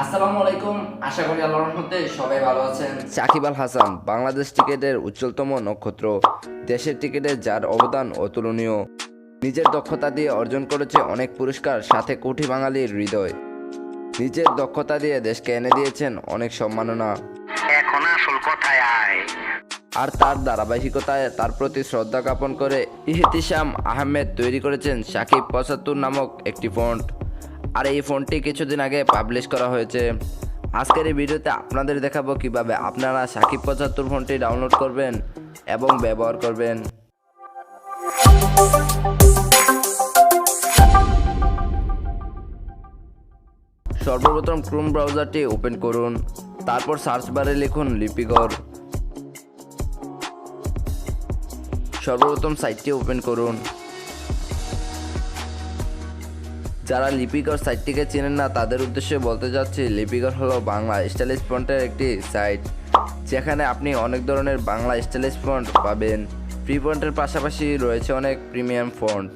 আসসালামু আলাইকুম, আশা করি আল্লাহর রহমতে সবাই ভালো আছেন। শাকিব আল হাসান বাংলাদেশ ক্রিকেটের উজ্জ্বলতম নক্ষত্র। দেশের ক্রিকেটে যার অবদান অতুলনীয়। নিজের দক্ষতা দিয়ে অর্জন করেছে অনেক পুরস্কার, সাথে কোটি বাঙালির হৃদয়। নিজের দক্ষতা দিয়ে দেশকে এনে দিয়েছেন অনেক সম্মাননা। এখন আসল কথায় আয়। আর তার ধারাবাহিকতায় তার প্রতি শ্রদ্ধা জ্ঞাপন করে ইহতিশাম আহমেদ তৈরি করেছেন শাকিব ৭৫ নামক একটি ফন্ট। আর এই ফন্টটি কিছুদিন আগে পাবলিশ করা হয়েছে। আজকের এই ভিডিওতে আপনাদের দেখাবো কিভাবে আপনারা শাকিব ৭৫ ফন্টটি ডাউনলোড করবেন এবং ব্যবহার করবেন। সর্বপ্রথম ক্রোম ব্রাউজারটি ওপেন করুন, তারপর সার্চ বারে লিখুন লিপিঘর। সর্বপ্রথম সাইটটি ওপেন করুন। যারা লিপিঘর সাইটটিকে চেনেন না তাদের উদ্দেশ্যে বলতে যাচ্ছি, লিপিঘর হলো বাংলা স্টাইলিশ ফন্টের একটি সাইট, যেখানে আপনি অনেক ধরনের বাংলা স্টাইলিশ ফন্ট পাবেন। ফ্রি ফন্টের পাশাপাশি রয়েছে অনেক প্রিমিয়াম ফন্ট।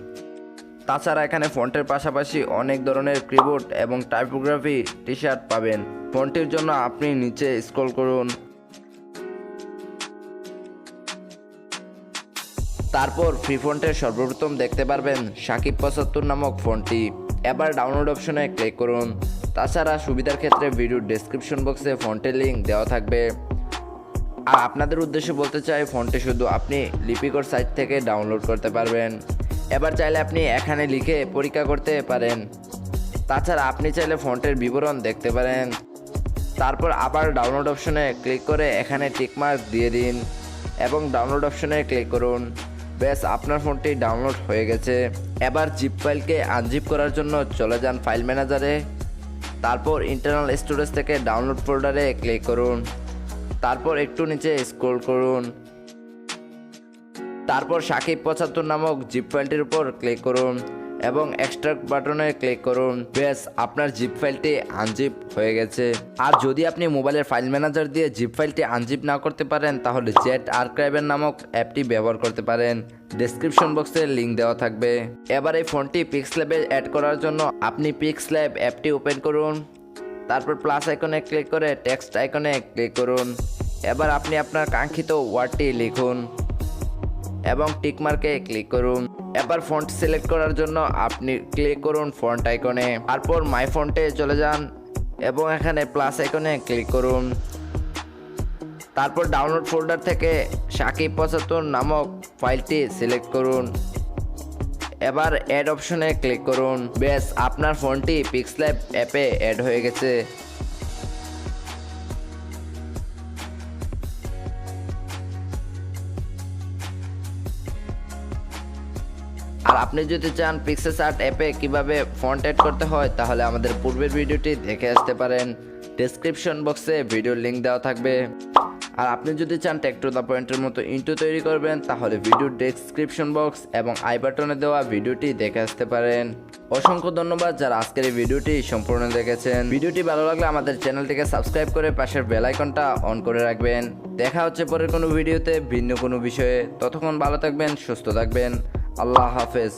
তাছাড়া এখানে ফন্টের পাশাপাশি অনেক ধরনের কিবোর্ড এবং টাইপোগ্রাফি টি শার্ট পাবেন। ফন্টের জন্য আপনি নিচে স্ক্রল করুন, তারপর ফ্রি ফন্টের সর্বপ্রথম দেখতে পারবেন শাকিব ৭৫ নামক ফন্টটি। এবার ডাউনলোড অপশনে ক্লিক করুন। তাছাড়া সুবিধার ক্ষেত্রে ভিডিওর ডেসক্রিপশন বক্সে ফন্টের লিঙ্ক দেওয়া থাকবে। আর আপনাদের উদ্দেশ্যে বলতে চাই, ফন্টটি শুধু আপনি লিপিঘর সাইট থেকে ডাউনলোড করতে পারবেন। এবার চাইলে আপনি এখানে লিখে পরীক্ষা করতে পারেন। তাছাড়া আপনি চাইলে ফন্টের বিবরণ দেখতে পারেন। তারপর আবার ডাউনলোড অপশনে ক্লিক করে এখানে টিকমার্ক দিয়ে দিন এবং ডাউনলোড অপশনে ক্লিক করুন। ব্যাস, আপনার ফোনটি ডাউনলোড হয়ে গেছে। এবার জিপ ফাইলকে আনজিপ করার জন্য চলে যান ফাইল ম্যানেজারে। তারপর ইন্টারনাল স্টোরেজ থেকে ডাউনলোড ফোল্ডারে ক্লিক করুন। তারপর একটু নিচে স্ক্রল করুন। তারপর শাকিব ৭৫ নামক জিপ ফাইলটির উপর ক্লিক করুন এবং এক্সট্রাক্ট বাটনে ক্লিক করুন। ব্যাস, আপনার জিপ ফাইলটি আনজিপ হয়ে গেছে। আর যদি আপনি মোবাইলের ফাইল ম্যানেজার দিয়ে জিপ ফাইলটি আনজিপ না করতে পারেন, তাহলে জেট আর্কাইভার নামক অ্যাপটি ব্যবহার করতে পারেন। ডেসক্রিপশন বক্সে লিঙ্ক দেওয়া থাকবে। এবার এই ফোনটি পিক্সল্যাবে অ্যাড করার জন্য আপনি পিক্সল্যাব অ্যাপটি ওপেন করুন। তারপর প্লাস আইকনে ক্লিক করে টেক্সট আইকনে ক্লিক করুন। এবার আপনি আপনার কাঙ্ক্ষিত ওয়ার্ডটি লিখুন এবং টিকমার্কে ক্লিক করুন। এবার ফন্ট সিলেক্ট করার জন্য আপনি ক্লিক করুন ফন্ট আইকনে। তারপর মাই ফন্টে চলে যান এবং এখানে প্লাস আইকনে ক্লিক করুন। তারপর ডাউনলোড ফোল্ডার থেকে শাকিব ৭৫ নামক ফাইলটি সিলেক্ট করুন। এবার অ্যাড অপশনে ক্লিক করুন। ব্যাস, আপনার ফোনটি পিক্সল্যাব অ্যাপে অ্যাড হয়ে গেছে। আর আপনি যদি চান পিক্সেল আর্ট অ্যাপে কিভাবে ফন্ট অ্যাড করতে হয়, তাহলে আমাদের পূর্বের ভিডিওটি দেখে আসতে পারেন। ডেসক্রিপশন বক্সে ভিডিওর লিঙ্ক দেওয়া থাকবে। আর আপনি যদি চান টেক টু দ্য পয়েন্টের মতো ইন্ট্রো তৈরি করবেন, তাহলে ভিডিওর ডেসক্রিপশন বক্স এবং আই বাটনে দেওয়া ভিডিওটি দেখে আসতে পারেন। অসংখ্য ধন্যবাদ যারা আজকের এই ভিডিওটি সম্পূর্ণ দেখেছেন। ভিডিওটি ভালো লাগলে আমাদের চ্যানেলটিকে সাবস্ক্রাইব করে পাশের বেল আইকনটা অন করে রাখবেন। দেখা হচ্ছে পরের কোনো ভিডিওতে ভিন্ন কোনো বিষয়ে। ততক্ষণ ভালো থাকবেন, সুস্থ থাকবেন। আল্লাহ হাফেজ।